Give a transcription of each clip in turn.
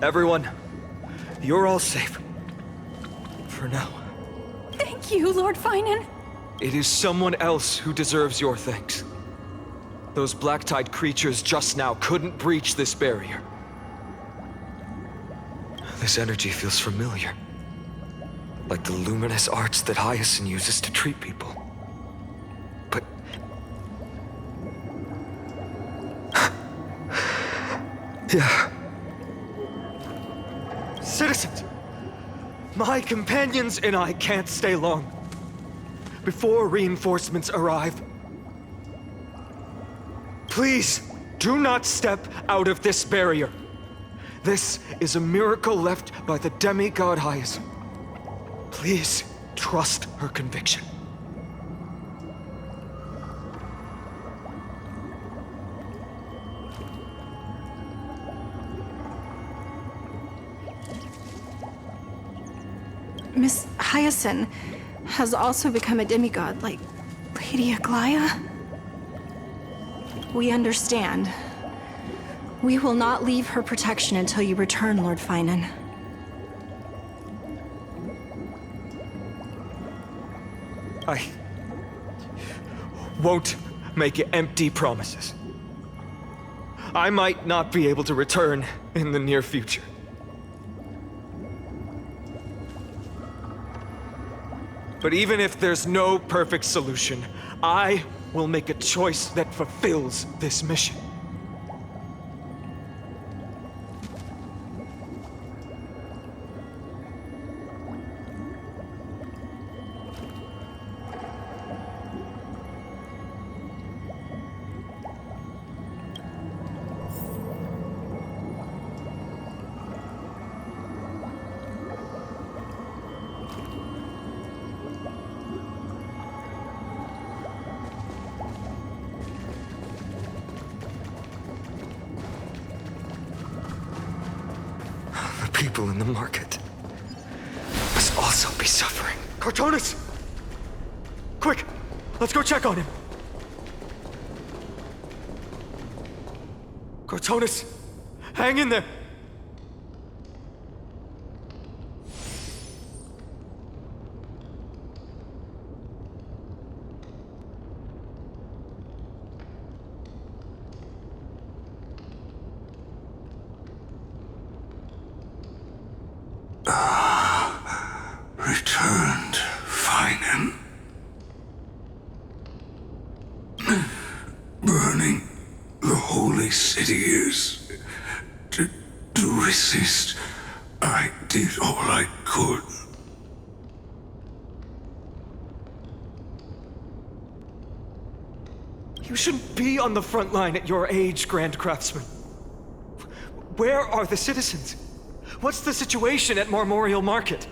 Everyone, you're all safe. For now. Thank you, Lord Finan. It is someone else who deserves your thanks. Those black-tide creatures just now couldn't breach this barrier. This energy feels familiar. Like the luminous arts that Hyacinth uses to treat people. But... yeah. Citizens! My companions and I can't stay long. Before reinforcements arrive, please do not step out of this barrier. This is a miracle left by the demigod Hyacinth. Please trust her conviction. Miss Hyacinth has also become a demigod, like Lady Aglaya. We understand. We will not leave her protection until you return, Lord Finan. I won't make empty promises. I might not be able to return in the near future. But even if there's no perfect solution, I will make a choice that fulfills this mission. People in the market must also be suffering. Cartonis! Quick! Let's go check on him! Cartonis! Hang in there! Returned, Finan. Burning the holy city is... To resist, I did all I could. You shouldn't be on the front line at your age, Grand Craftsman. Where are the citizens? What's the situation at Marmorial Market?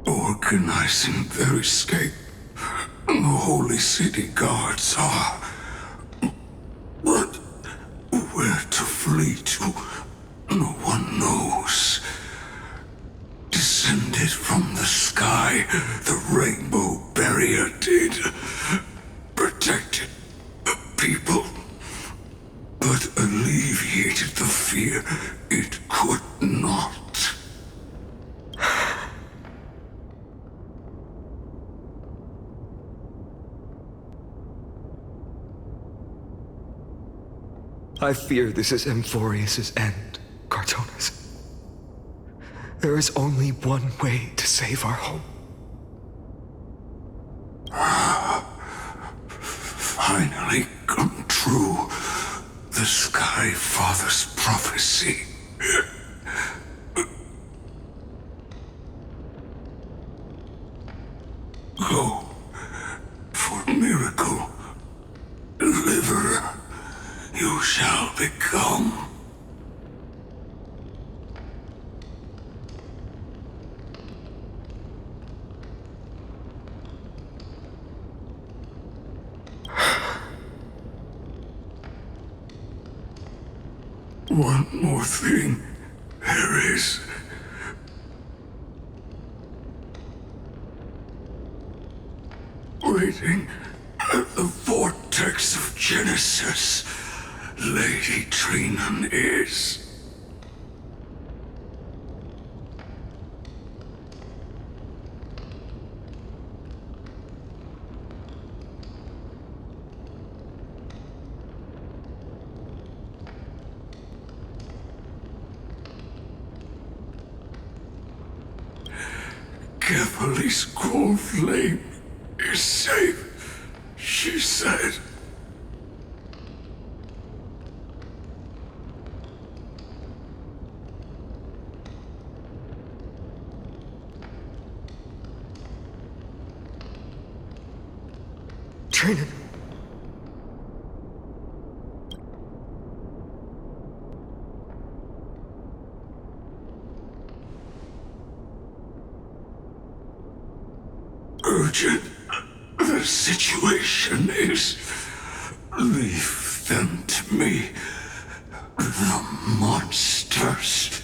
Organizing their escape. The holy city guards are... But where to flee to, no one knows. Descended from the sky, the rainbow barrier did. Protected people, but alleviated the fear it could not. I fear this is Amphorius' end, Cartonis. There is only one way to save our home. Finally come true. The Sky Father's prophecy. Go for miracle. Deliverer. You shall become. One more thing there is. Waiting at the Vortex Vortex of Genesis, Lady Trinan is. Kepoli's cold flame is safe, she said. Trinan. Urgent. The situation is... Leave them to me. The monsters.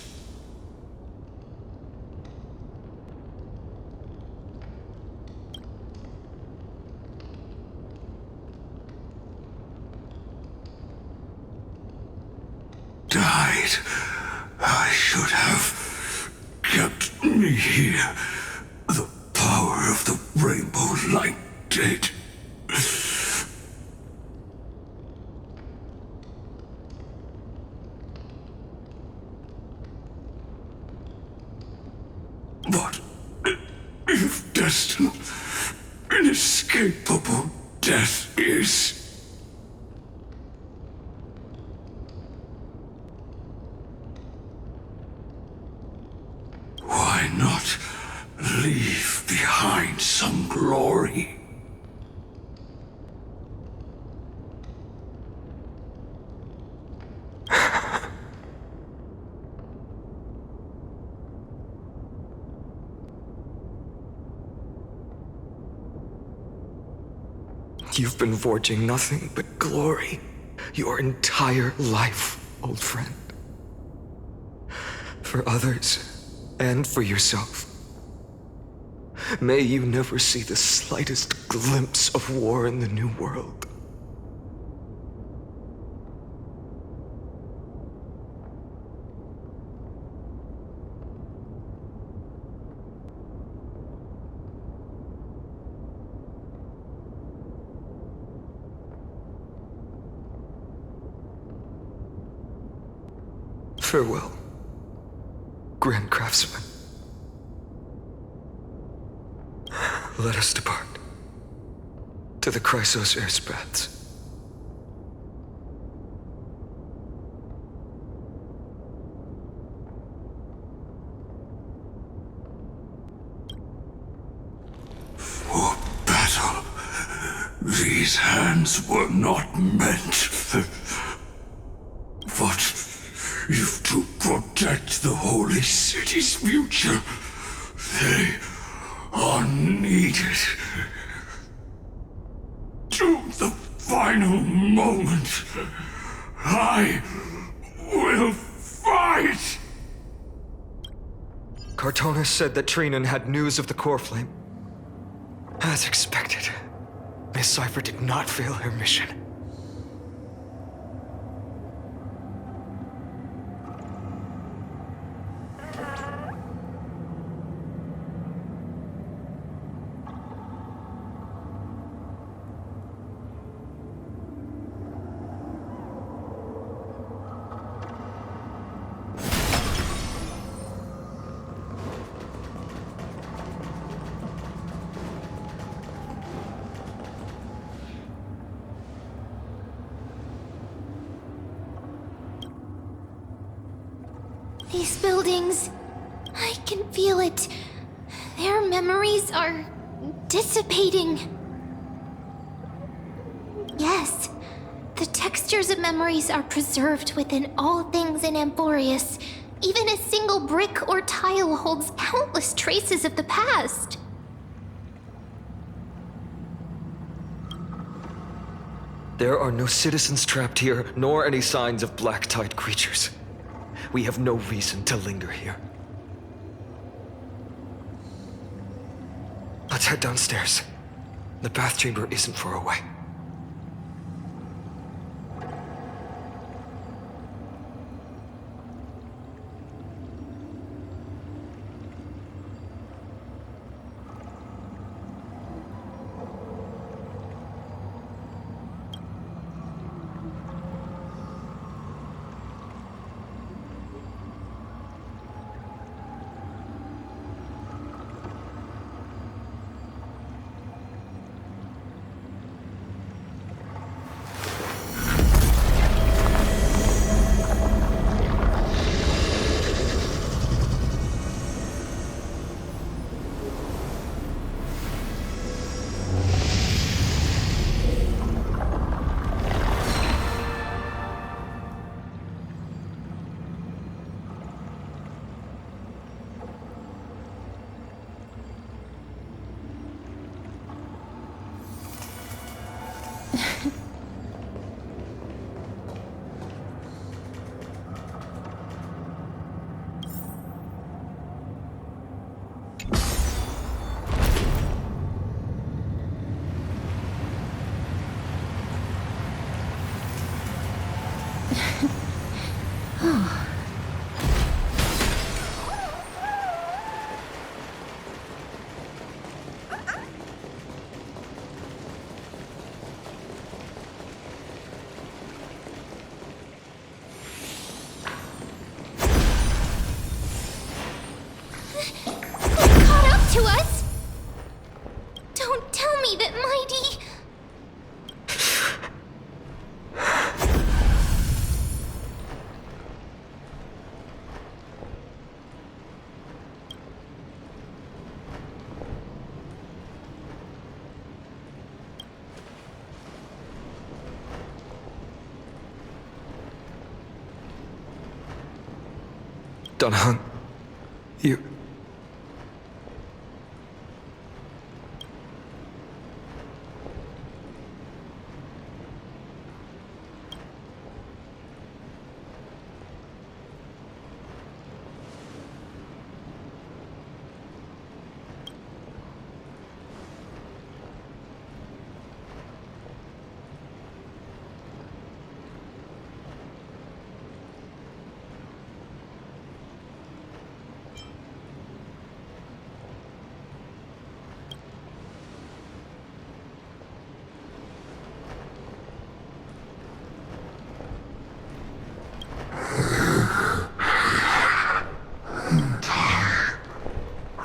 Died. I should have kept me here. The power of the rainbow light did. But if destined, inescapable death is... Why not leave behind some glory? You've been forging nothing but glory your entire life, old friend. For others, and for yourself. May you never see the slightest glimpse of war in the New World. Farewell, Grand Craftsman. Let us depart to the Chrysos Air's paths. For battle, these hands were not meant. But if to protect the holy city's future, they are needed. To the final moment, I will fight! Cartonis said that Trinan had news of the core flame. As expected, Miss Cipher did not fail her mission. These buildings, I can feel it. Their memories are dissipating. Yes, the textures of memories are preserved within all things in Amphorius. Even a single brick or tile holds countless traces of the past. There are no citizens trapped here, nor any signs of black-tide creatures. We have no reason to linger here. Let's head downstairs. The bath chamber isn't far away. Caught up to us? Don't tell me that Mydei... Danheng, you...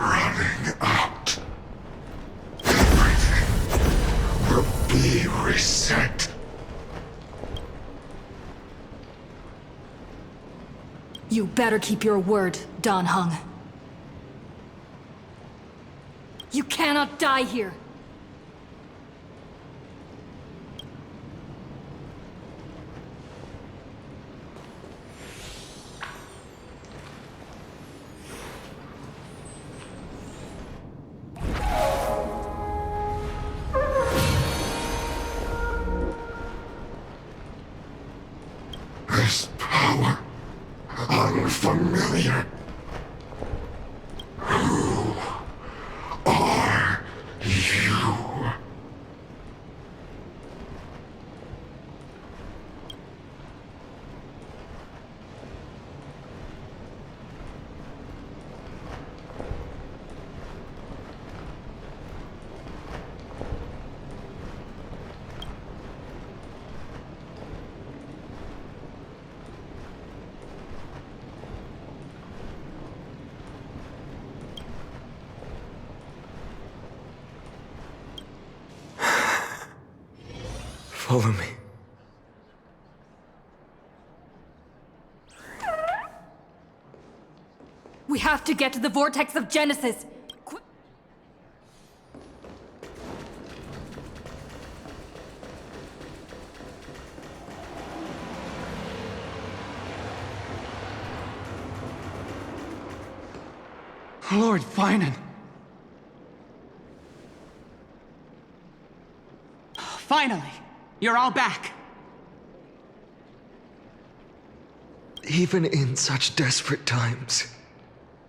Running out. Everything will be reset. You better keep your word, Danheng. You cannot die here. This power, unfamiliar. Who are you? Follow me. We have to get to the Vortex of Genesis. Lord Finan. Finally, you're all back. Even in such desperate times,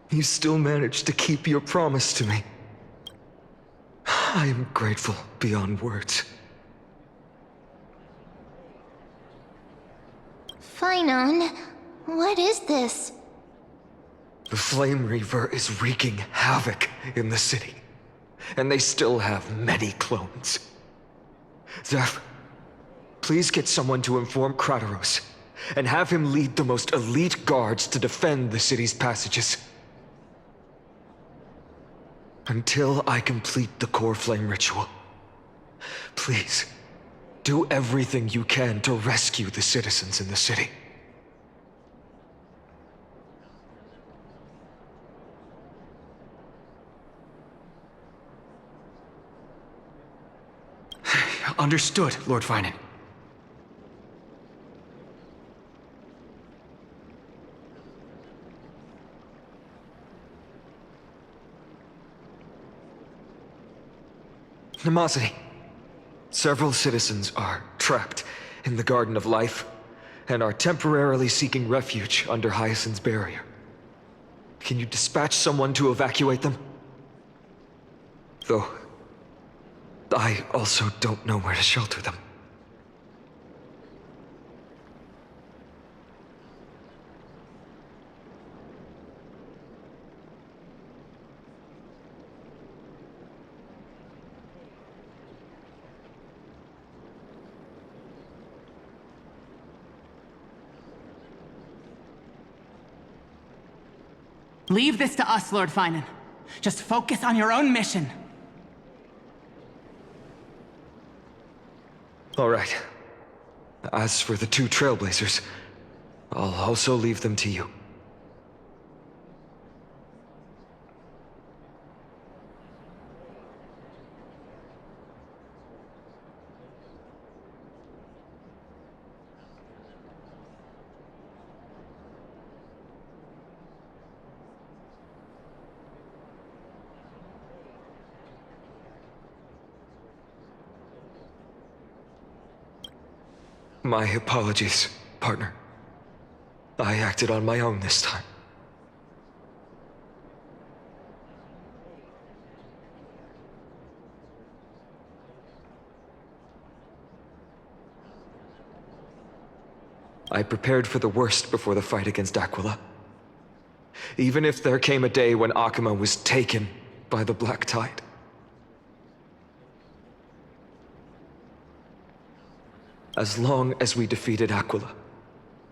you still managed to keep your promise to me. I am grateful beyond words. Finan, what is this? The Flame Reaver is wreaking havoc in the city, and they still have many clones. Zeph, please get someone to inform Kratos, and have him lead the most elite guards to defend the city's passages. Until I complete the core flame ritual, please, do everything you can to rescue the citizens in the city. Understood, Lord Finan. Nemosity, several citizens are trapped in the Garden of Life and are temporarily seeking refuge under Hyacinth's barrier. Can you dispatch someone to evacuate them? Though, I also don't know where to shelter them. Leave this to us, Lord Finan. Just focus on your own mission. All right. As for the two Trailblazers, I'll also leave them to you. My apologies, partner. I acted on my own this time. I prepared for the worst before the fight against Aquila. Even if there came a day when Akuma was taken by the Black Tide. As long as we defeated Aquila,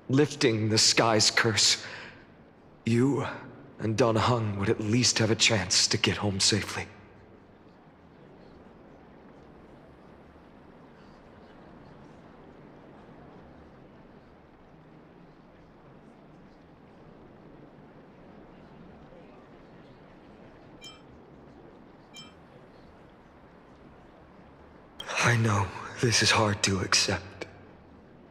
lifting the sky's curse, you and Dan Heng would at least have a chance to get home safely. I know this is hard to accept.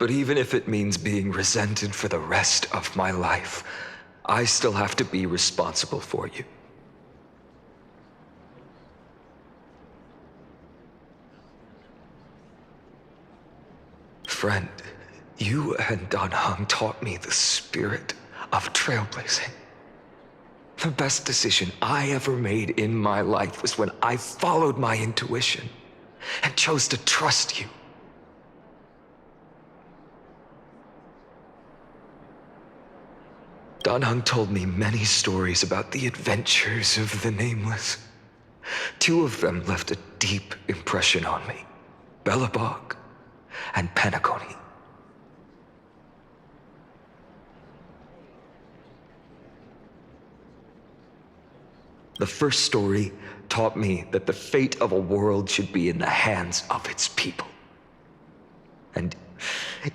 But even if it means being resented for the rest of my life, I still have to be responsible for you. Friend, you and Dan Heng taught me the spirit of trailblazing. The best decision I ever made in my life was when I followed my intuition and chose to trust you. Dan Heng told me many stories about the adventures of the Nameless. Two of them left a deep impression on me. Belobog and Penacony. The first story taught me that the fate of a world should be in the hands of its people. And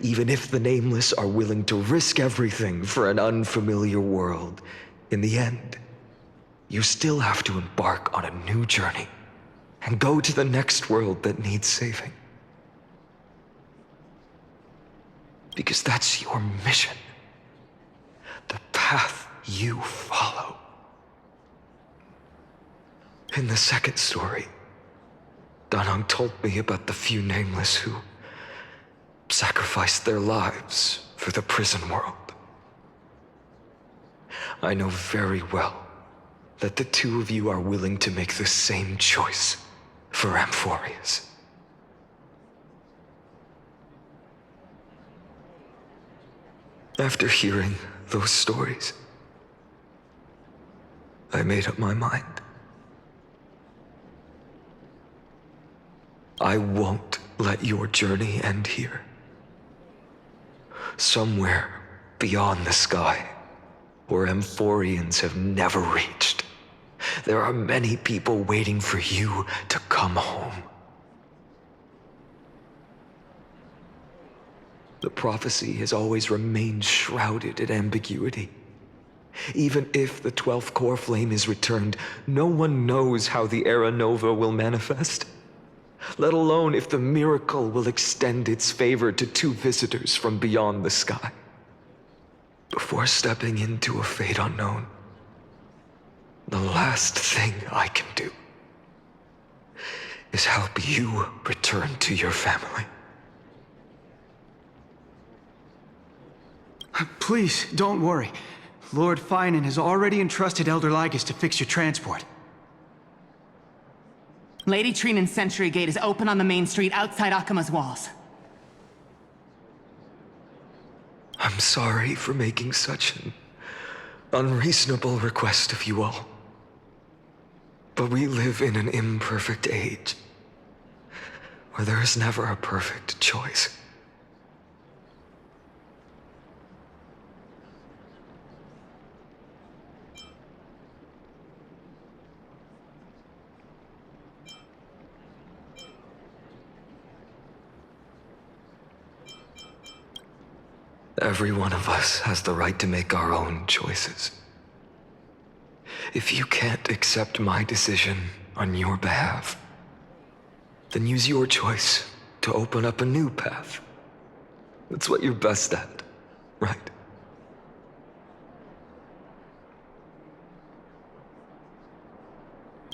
even if the Nameless are willing to risk everything for an unfamiliar world, in the end, you still have to embark on a new journey and go to the next world that needs saving. Because that's your mission. The path you follow. In the second story, Dan Heng told me about the few Nameless who sacrificed their lives for the prison world. I know very well that the two of you are willing to make the same choice for Amphorius. After hearing those stories, I made up my mind. I won't let your journey end here. Somewhere beyond the sky, where Amphorians have never reached, there are many people waiting for you to come home. The prophecy has always remained shrouded in ambiguity. Even if the 12th core flame is returned, no one knows how the Era Nova will manifest. Let alone if the miracle will extend its favor to two visitors from beyond the sky. Before stepping into a fate unknown, the last thing I can do is help you return to your family. Please, don't worry. Lord Finan has already entrusted Elder Lygus to fix your transport. Lady Trinan's Sentry Gate is open on the main street outside Akuma's walls. I'm sorry for making such an unreasonable request of you all. But we live in an imperfect age, where there is never a perfect choice. Every one of us has the right to make our own choices. If you can't accept my decision on your behalf, then use your choice to open up a new path. That's what you're best at, right?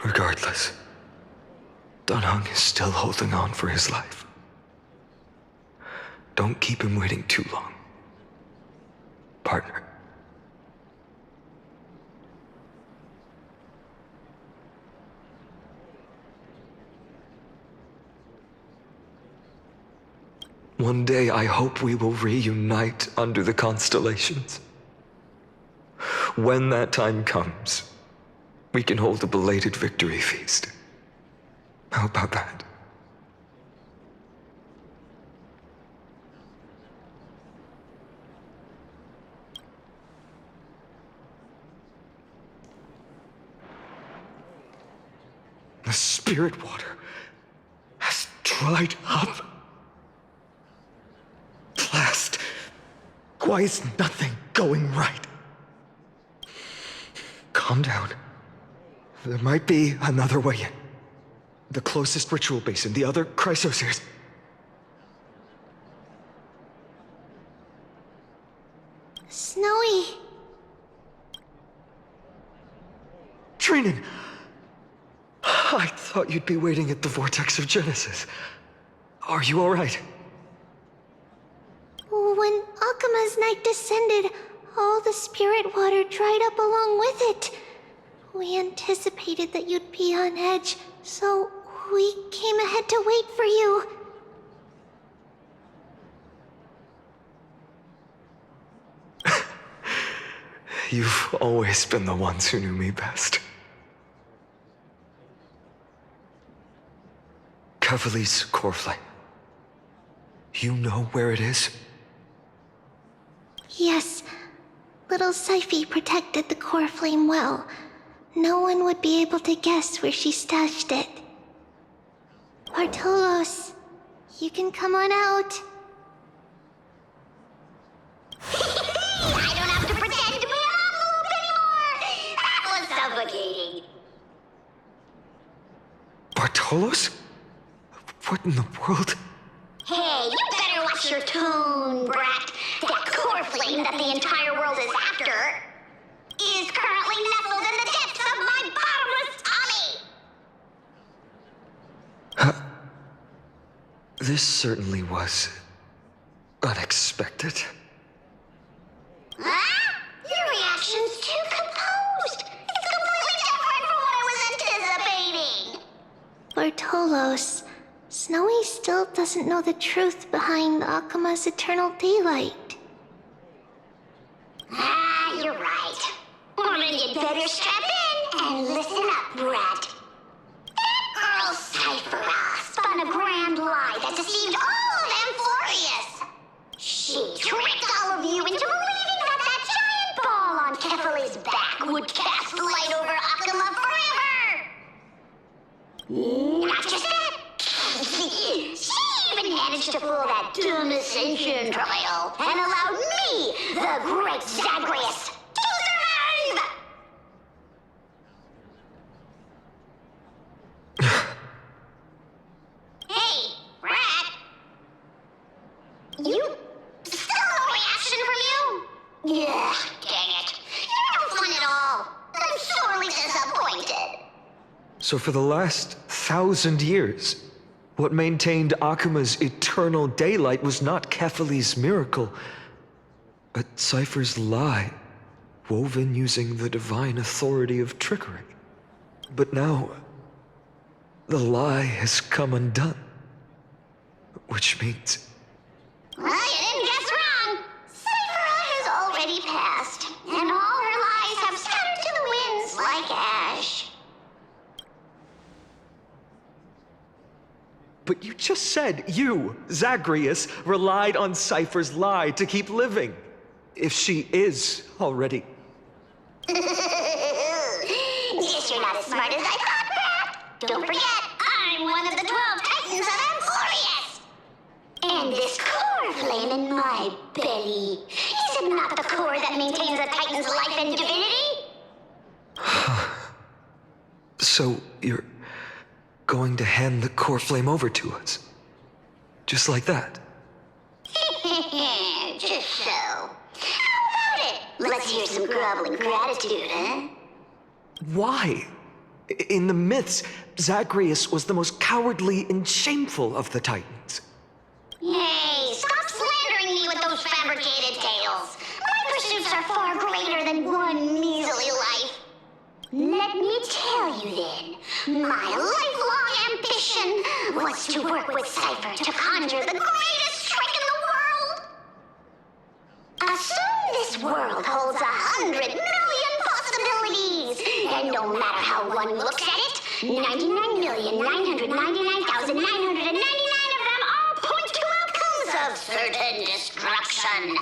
Regardless, Dan Heng is still holding on for his life. Don't keep him waiting too long, partner. One day I hope we will reunite under the constellations. When that time comes, we can hold a belated victory feast. How about that? The spirit water has dried up. Blast. Why is nothing going right? Calm down. There might be another way in. The closest ritual basin, the other chrysociers. Snowy. Trinan! I thought you'd be waiting at the Vortex of Genesis. Are you alright? When Akuma's night descended, all the spirit water dried up along with it. We anticipated that you'd be on edge, so we came ahead to wait for you. You've always been the ones who knew me best. Kevali's core flame. You know where it is? Yes. Little Syphi protected the core flame well. No one would be able to guess where she stashed it. Bartolos, you can come on out. I don't have to pretend to be an envelope anymore! That was suffocating. Bartolos? What in the world? Hey, you better watch your tone, brat. That core flame that the entire world is after is currently nestled in the depths of my bottomless tummy! This certainly was unexpected. Huh? Your reaction's too composed. It's completely different from what I was anticipating. Bartolos, Snowy still doesn't know the truth behind Akuma's eternal daylight. You're right. Woman, you'd better strap in and listen up, brat. That girl Cyphera spun a grand lie that deceived all of Amphorius. She tricked all of you into believing that giant ball on Kefali's back would cast light over Akuma forever. Not just that. She even managed to fool that dumb Ascension trial and allowed me, the great Zagreus, to survive! Hey, rat. You... still no reaction from you? Ugh, dang it. You're no fun at all. I'm sorely disappointed. So for the last 1,000 years, what maintained Akuma's eternal daylight was not Kefali's miracle, but Cypher's lie, woven using the divine authority of trickery. But now, the lie has come undone. Which means... Well, you didn't guess wrong. Cyphera has already passed, and all her lies have scattered to the winds like ash. But you just said you, Zagreus, relied on Cypher's lie to keep living. If she is already. Guess you're not as smart as I thought, Pat. Don't forget, I'm one of the 12 Titans of Amphorius. And this core flame in my belly. Is it not the core that maintains a Titan's life and divinity? So, you're going to hand the core flame over to us? Just like that? Just so. How about it? Let's hear some groveling gratitude, huh? Why? In the myths, Zagreus was the most cowardly and shameful of the Titans. Hey, stop slandering me with those fabricated tales. My pursuits are far greater than one measly life. Let me tell you then, my lifelong ambition was to work with Cypher to conjure the greatest trick in the world. Assume this world holds 100 million possibilities, and no matter how one looks at it, 99,999,999 of them all point to outcomes of certain destruction.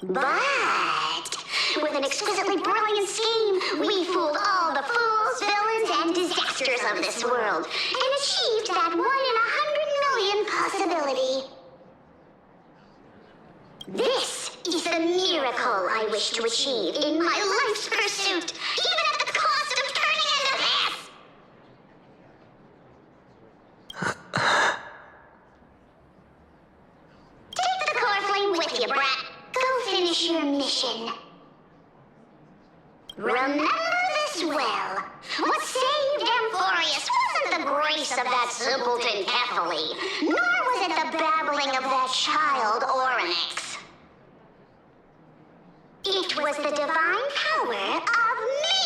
But with an exquisitely brilliant scheme, we fooled all the fools, villains, and disasters of this world, and achieved that 1 in 100 million possibility. This is the miracle I wish to achieve in my life's pursuit, even at the cost of turning into this! Take the core flame with you, brat. Go finish your mission. Remember this well. What saved Amphorius wasn't the grace of that simpleton Kephale, nor was it the babbling of that child Oryx. It was the divine power of me,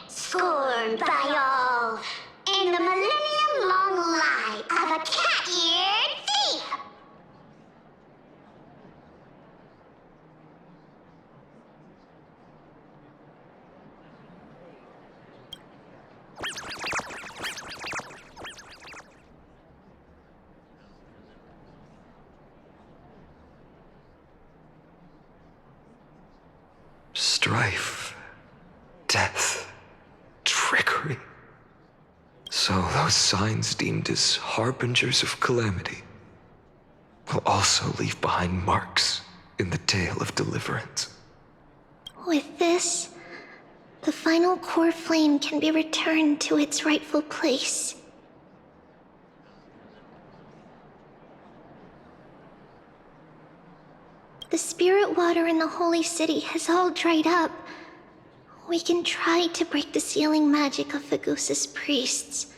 scorned by all, and the millennium-long lie of a cat-eared thief. Strife, death, trickery. So those signs deemed as harbingers of calamity will also leave behind marks in the tale of deliverance. With this, the final core flame can be returned to its rightful place. The spirit water in the holy city has all dried up. We can try to break the sealing magic of Fagusa's priests,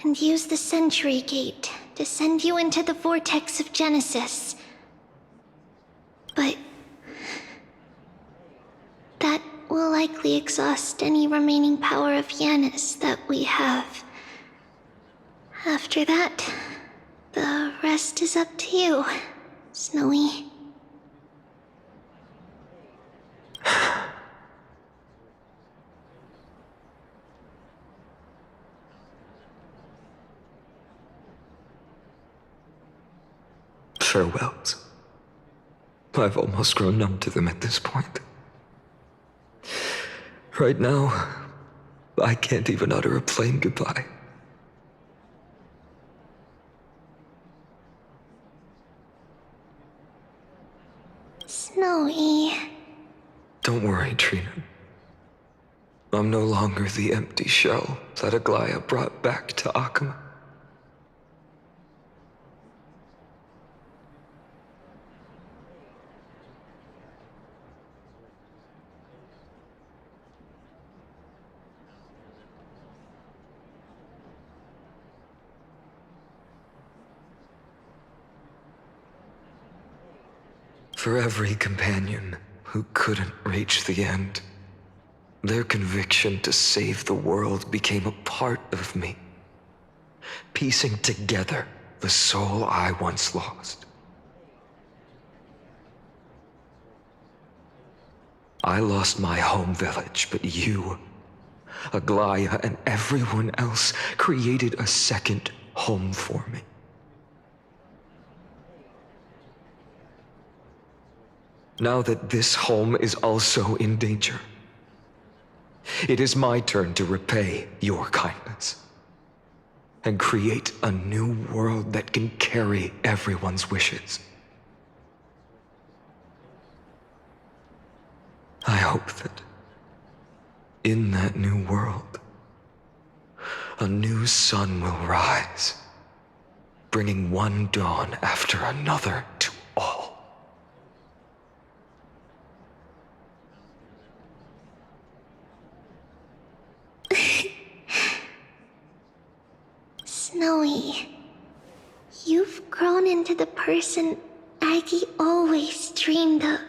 and use the Century Gate to send you into the Vortex of Genesis. But that will likely exhaust any remaining power of Yanis that we have. After that, the rest is up to you, Snowy. Farewells. I've almost grown numb to them at this point. Right now, I can't even utter a plain goodbye. Snowy. Don't worry, Trina. I'm no longer the empty shell that Aglaya brought back to Akama. For every companion who couldn't reach the end, their conviction to save the world became a part of me, piecing together the soul I once lost. I lost my home village, but you, Aglaya, and everyone else created a second home for me. Now that this home is also in danger, it is my turn to repay your kindness and create a new world that can carry everyone's wishes. hope that in that new world, a new sun will rise, bringing one dawn after another to all. Snowy, you've grown into the person Aggie always dreamed of.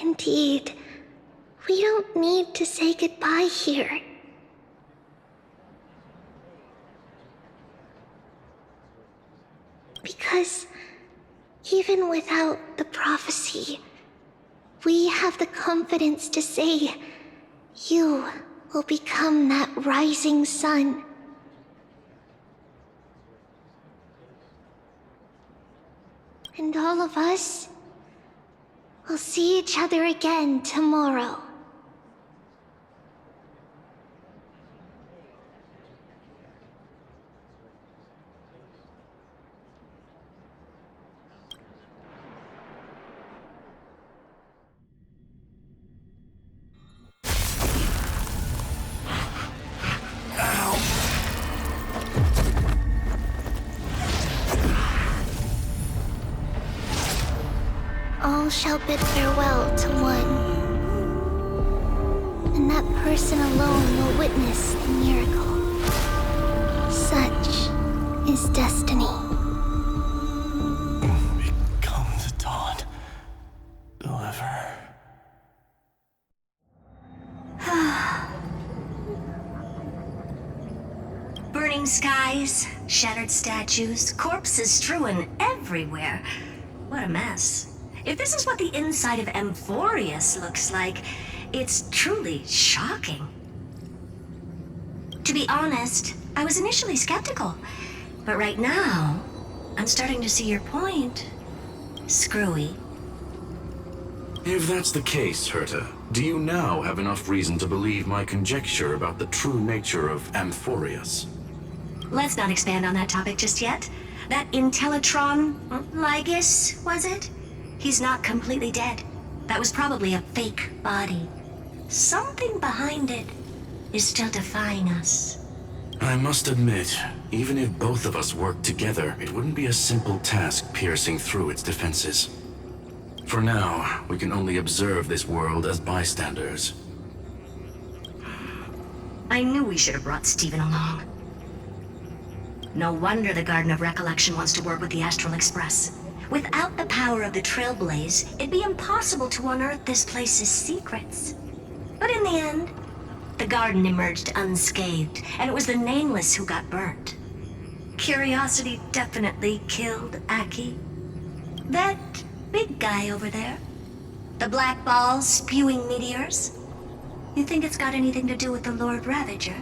Indeed, we don't need to say goodbye here. Because even without the prophecy, we have the confidence to say you will become that rising sun. And all of us will see each other again tomorrow. All shall bid farewell to one, and that person alone will witness the miracle. Such is destiny. Become the dawn. Deliver. Burning skies, shattered statues, corpses strewn everywhere. What a mess. If this is what the inside of Amphorius looks like, it's truly shocking. To be honest, I was initially skeptical, but right now, I'm starting to see your point. Screwy. If that's the case, Herta, do you now have enough reason to believe my conjecture about the true nature of Amphorius? Let's not expand on that topic just yet. That Intellitron, Lygus, was it? He's not completely dead. That was probably a fake body. Something behind it is still defying us. I must admit, even if both of us worked together, it wouldn't be a simple task piercing through its defenses. For now, we can only observe this world as bystanders. I knew we should have brought Stephen along. No wonder the Garden of Recollection wants to work with the Astral Express. Without the power of the Trailblaze, it'd be impossible to unearth this place's secrets. But in the end, the garden emerged unscathed, and it was the Nameless who got burnt. Curiosity definitely killed Aki. That big guy over there, the black ball spewing meteors, you think it's got anything to do with the Lord Ravager?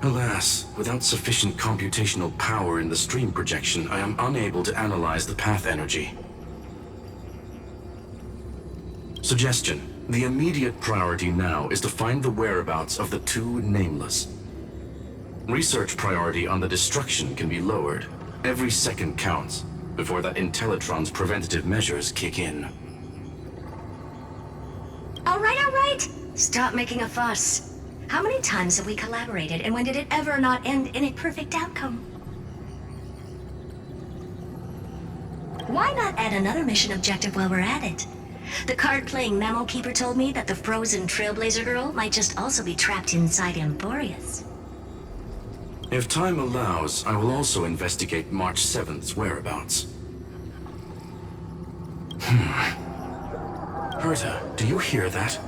Alas, without sufficient computational power in the stream projection, I am unable to analyze the path energy. Suggestion. The immediate priority now is to find the whereabouts of the two Nameless. Research priority on the destruction can be lowered. Every second counts before that Intellitron's preventative measures kick in. All right. Stop making a fuss. How many times have we collaborated, and when did it ever not end in a perfect outcome? Why not add another mission objective while we're at it? The card-playing memo keeper told me that the frozen Trailblazer girl might just also be trapped inside Amphorius. If time allows, I will also investigate March 7th's whereabouts. Herta, do you hear that?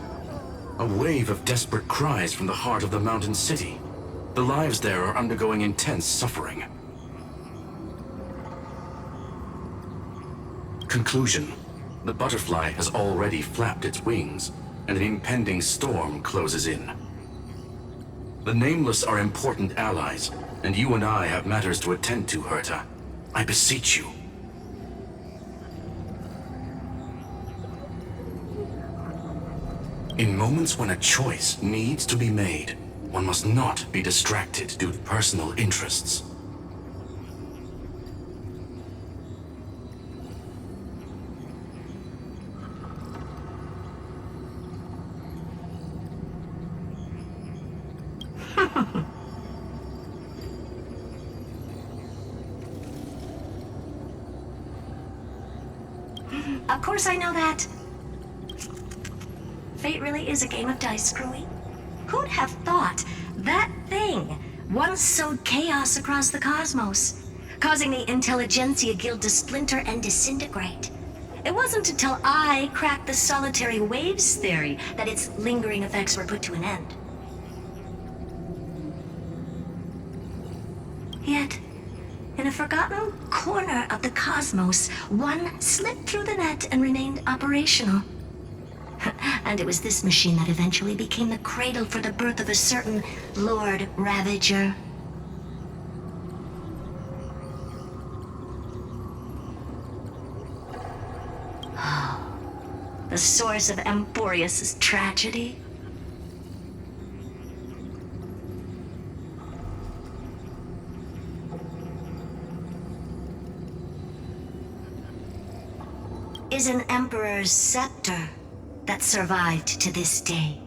A wave of desperate cries from the heart of the mountain city. The lives there are undergoing intense suffering. Conclusion. The butterfly has already flapped its wings, and an impending storm closes in. The Nameless are important allies, and you and I have matters to attend to, Herta. I beseech you. In moments when a choice needs to be made, one must not be distracted due to personal interests. Of course I know that. Fate really is a game of dice, Screwy. Who'd have thought that thing once sowed chaos across the cosmos, causing the Intelligentsia Guild to splinter and disintegrate? It wasn't until I cracked the solitary waves theory that its lingering effects were put to an end. Yet, in a forgotten corner of the cosmos, one slipped through the net and remained operational. And it was this machine that eventually became the cradle for the birth of a certain Lord Ravager. The source of Emporius' tragedy. Is an emperor's scepter that survived to this day.